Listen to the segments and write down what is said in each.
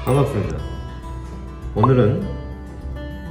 반갑습니다. 오늘은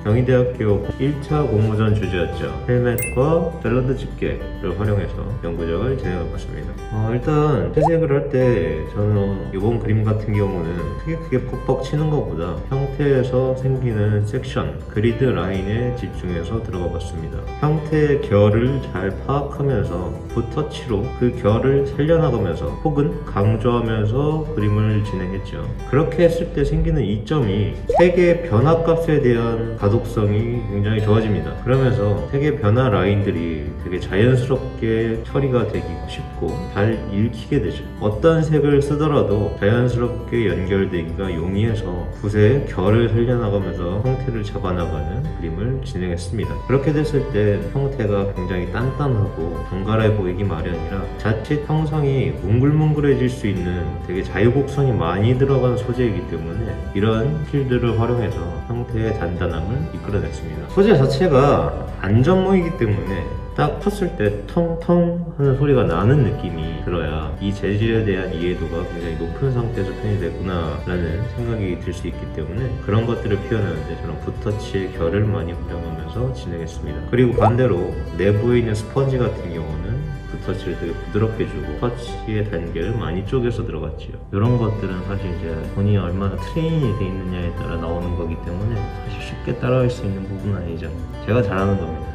경희대학교 1차 공모전 주제였죠. 헬멧과 샐러드 집게를 활용해서 연구작을 진행해봤습니다. 일단 채색을 할 때 저는 이번 그림 같은 경우는 크게 퍽퍽 치는 것보다 형태에서 생기는 섹션, 그리드 라인에 집중해서 들어가 봤습니다. 형태의 결을 잘 파악하면서 붓터치로 그 결을 살려나가면서 혹은 강조하면서 그림을 진행했죠. 그렇게 했을 때 생기는 이점이 색의 변화값에 대한 가독성이 굉장히 좋아집니다. 그러면서 색의 변화 라인들이 되게 자연스럽게 처리가 되기 쉽고 잘 읽히게 되죠. 어떤 색을 쓰더라도 자연스럽게 연결되기가 용이해서 붓의 결을 살려나가면서 형태를 잡아나가는 그림을 진행했습니다. 그렇게 됐을 때 형태가 굉장히 단단하고 정갈해 보이기 마련이라 자칫 형상이 뭉글뭉글해질 수 있는 되게 자유곡선이 많이 들어간 소재이기 때문에 이런 필드를 활용해서 형태의 단단함을 이끌어냈습니다. 소재 자체가 안전모이기 때문에 딱 쳤을 때 텅텅 하는 소리가 나는 느낌이 들어야 이 재질에 대한 이해도가 굉장히 높은 상태에서 표현됐구나 라는 생각이 들 수 있기 때문에 그런 것들을 표현하는데 저는 붓터치의 결을 많이 활용하면서 진행했습니다. 그리고 반대로 내부에 있는 스펀지 같은 경우는 붓터치를 되게 부드럽게 주고 터치의 단계를 많이 쪼개서 들어갔지요. 이런 것들은 사실 이제 본인이 얼마나 트레이닝이 돼 있느냐에 따라 나오는 거기 때문에 사실 쉽게 따라할 수 있는 부분은 아니죠. 제가 잘하는 겁니다.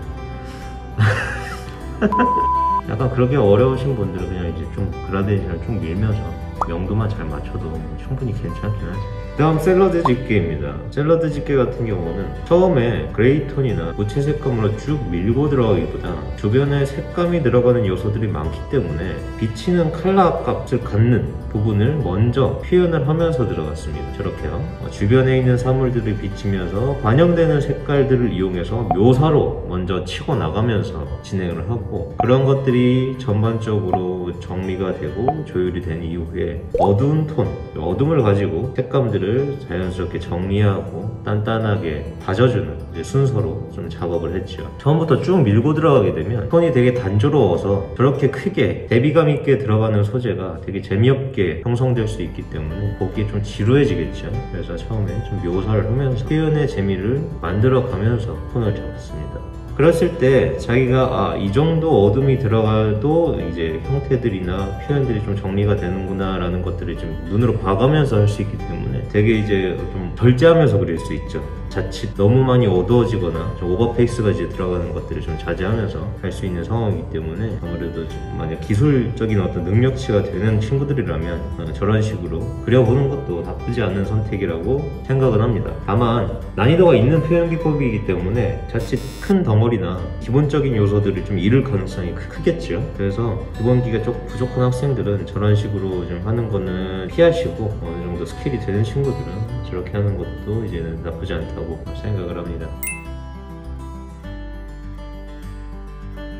약간 그렇게 어려우신 분들은 그냥 이제 좀 그라데이션을 좀 밀면서 명도만 잘 맞춰도 충분히 괜찮긴 하죠. 다음 샐러드 집게입니다. 샐러드 집게 같은 경우는 처음에 그레이 톤이나 무채 색감으로 쭉 밀고 들어가기보다 주변에 색감이 들어가는 요소들이 많기 때문에 비치는 컬러 값을 갖는 부분을 먼저 표현을 하면서 들어갔습니다. 저렇게요. 주변에 있는 사물들을 비치면서 반영되는 색깔들을 이용해서 묘사로 먼저 치고 나가면서 진행을 하고 그런 것들이 전반적으로 정리가 되고 조율이 된 이후에 어두운 톤, 어둠을 가지고 색감들을 자연스럽게 정리하고 단단하게 다져주는 순서로 좀 작업을 했죠. 처음부터 쭉 밀고 들어가게 되면 톤이 되게 단조로워서 저렇게 크게 대비감 있게 들어가는 소재가 되게 재미없게 형성될 수 있기 때문에 보기에 좀 지루해지겠죠. 그래서 처음에 좀 묘사를 하면서 표현의 재미를 만들어 가면서 톤을 잡았습니다. 그랬을 때 자기가 이 정도 어둠이 들어가도 이제 형태들이나 표현들이 좀 정리가 되는구나 라는 것들을 좀 눈으로 봐가면서 할 수 있기 때문에 되게 이제 좀 절제하면서 그릴 수 있죠. 자칫 너무 많이 어두워지거나 좀 오버페이스가 이제 들어가는 것들을 좀 자제하면서 할 수 있는 상황이기 때문에 아무래도 좀 만약 기술적인 어떤 능력치가 되는 친구들이라면 저런 식으로 그려보는 것도 나쁘지 않은 선택이라고 생각은 합니다. 다만 난이도가 있는 표현 기법이기 때문에 자칫 큰 덩어리나 기본적인 요소들을 좀 잃을 가능성이 크겠죠. 그래서 기본기가 좀 부족한 학생들은 저런 식으로 좀 하는 거는 피하시고 어느 정도 스킬이 되는 친구들은 저렇게 하는 것도 이제는 나쁘지 않다고 생각을 합니다.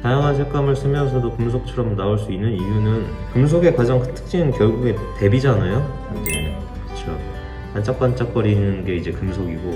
다양한 색감을 쓰면서도 금속처럼 나올 수 있는 이유는 금속의 가장 큰 특징은 결국에 대비잖아요. 이제 그렇죠. 반짝반짝거리는 게 이제 금속이고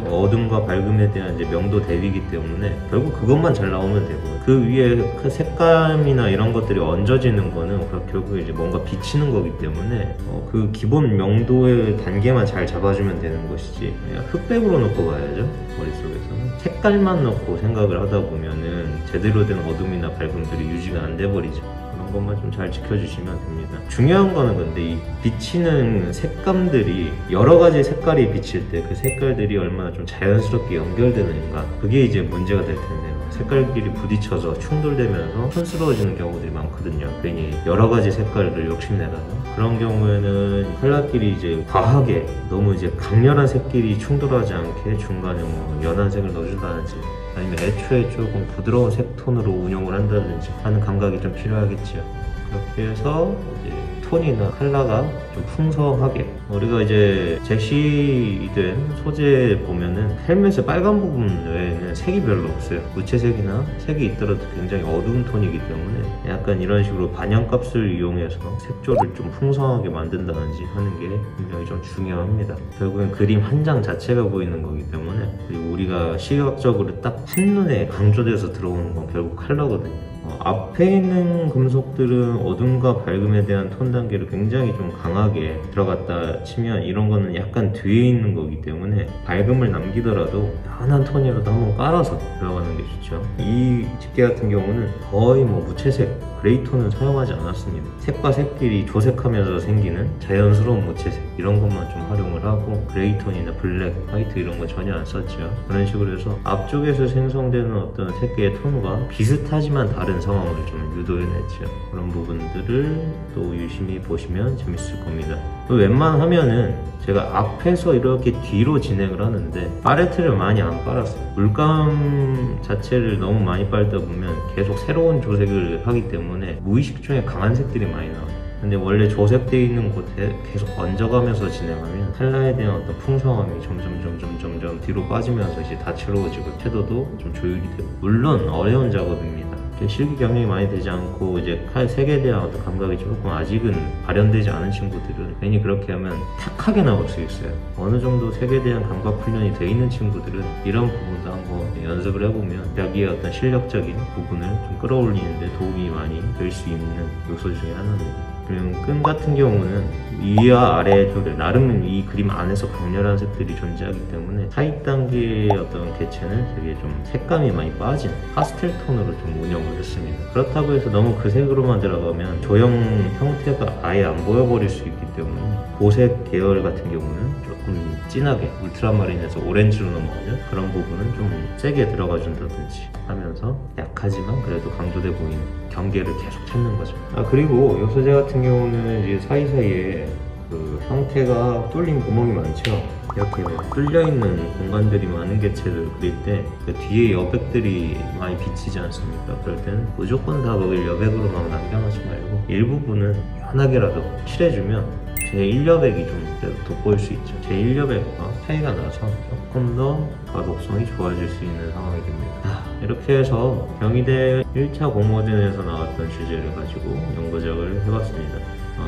어둠과 밝음에 대한 이제 명도 대비이기 때문에 결국 그것만 잘 나오면 되고 그 위에 그 색감이나 이런 것들이 얹어지는 거는 결국에 이제 뭔가 비치는 거기 때문에 그 기본 명도의 단계만 잘 잡아주면 되는 것이지 그냥 흑백으로 놓고 가야죠. 머릿속에서는 색깔만 넣고 생각을 하다 보면은 제대로 된 어둠이나 밝음들이 유지가 안 돼 버리죠. 그런 것만 좀 잘 지켜주시면 됩니다. 중요한 거는 근데 이 비치는 색감들이 여러 가지 색깔이 비칠 때 그 색깔들이 얼마나 좀 자연스럽게 연결되는가 그게 이제 문제가 될 텐데요. 색깔끼리 부딪혀서 충돌되면서 촌스러워지는 경우들이 많거든요. 괜히 여러 가지 색깔을 욕심내다가 그런 경우에는 컬러끼리 이제 과하게 너무 이제 강렬한 색끼리 충돌하지 않게 중간에 뭐 연한 색을 넣어준다든지 아니면 애초에 조금 부드러운 색톤으로 운용을 한다든지 하는 감각이 좀 필요하겠죠. 그렇게 해서 이제 톤이나 컬러가 좀 풍성하게 우리가 이제 제시된 소재 보면은 헬멧의 빨간 부분 외에는 색이 별로 없어요. 무채색이나 색이 있더라도 굉장히 어두운 톤이기 때문에 약간 이런 식으로 반영값을 이용해서 색조를 좀 풍성하게 만든다든지 하는 게 굉장히 좀 중요합니다. 결국엔 그림 한 장 자체가 보이는 거기 때문에 그리고 우리가 시각적으로 딱 한눈에 강조돼서 들어오는 건 결국 컬러거든요. 앞에 있는 금속들은 어둠과 밝음에 대한 톤 단계를 굉장히 좀 강하게 들어갔다 치면 이런 거는 약간 뒤에 있는 거기 때문에 밝음을 남기더라도 편한 톤이라도 한번 깔아서 들어가는 게 좋죠. 이 집게 같은 경우는 거의 뭐 무채색, 그레이 톤은 사용하지 않았습니다. 색과 색끼리 조색하면서 생기는 자연스러운 무채색 이런 것만 좀 활용을 하고 그레이 톤이나 블랙, 화이트 이런 거 전혀 안 썼죠. 그런 식으로 해서 앞쪽에서 생성되는 어떤 색계의 톤과 비슷하지만 다른 상황을 좀 유도해냈죠. 그런 부분들을 또 유심히 보시면 재밌을 겁니다. 또 웬만하면은 제가 앞에서 이렇게 뒤로 진행을 하는데 팔레트를 많이 안 빨았어요. 물감 자체를 너무 많이 빨다 보면 계속 새로운 조색을 하기 때문에 무의식 중에 강한 색들이 많이 나와요. 근데 원래 조색되어 있는 곳에 계속 얹어가면서 진행하면 컬러에 대한 어떤 풍성함이 점점 뒤로 빠지면서 이제 다채로워지고 섀도도 좀 조율이 되고, 물론 어려운 작업입니다. 실기 경력이 많이 되지 않고 이제 칼 색에 대한 어떤 감각이 조금 아직은 발현되지 않은 친구들은 괜히 그렇게 하면 탁하게 나올 수 있어요. 어느 정도 색에 대한 감각 훈련이 돼 있는 친구들은 이런 부분도 한번 연습을 해보면 자기의 어떤 실력적인 부분을 좀 끌어올리는 데 도움이 많이 될 수 있는 요소 중에 하나입니다. 그리고 끈 같은 경우는 위와 아래의 조절, 나름 이 그림 안에서 강렬한 색들이 존재하기 때문에 하위 단계의 어떤 개체는 되게 좀 색감이 많이 빠진 파스텔 톤으로 좀 운영을 했습니다. 그렇다고 해서 너무 그 색으로만 들어가면 조형 형태가 아예 안 보여버릴 수 있기 때문에 보색 계열 같은 경우는 조금 진하게 울트라마린에서 오렌지로 넘어가는 그런 부분은 좀 세게 들어가 준다든지 하면서 약하지만 그래도 강조돼 보이는 경계를 계속 찾는 거죠. 그리고 이 소재 같은 경우는 이제 사이사이에 그 형태가 뚫린 구멍이 많죠. 이렇게 뚫려있는 공간들이 많은 개체를 그릴 때 그 뒤에 여백들이 많이 비치지 않습니까? 그럴 때는 무조건 다 거길 여백으로 막 남겨놓지 말고 일부분은 연하게라도 칠해주면 제1여백이 좀 그래도 돋보일 수 있죠. 제1여백과 차이가 나서 조금 더 가독성이 좋아질 수 있는 상황이 됩니다. 이렇게 해서 경희대 1차 공모전에서 나왔던 주제를 가지고 연구작을 해봤습니다.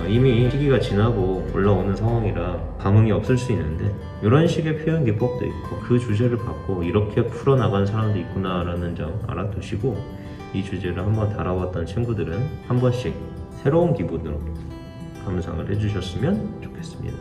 이미 시기가 지나고 올라오는 상황이라 감흥이 없을 수 있는데 이런 식의 표현 기법도 있고 그 주제를 받고 이렇게 풀어나간 사람도 있구나 라는 점 알아두시고 이 주제를 한번 다뤄봤던 친구들은 한 번씩 새로운 기분으로 감상을 해주셨으면 좋겠습니다.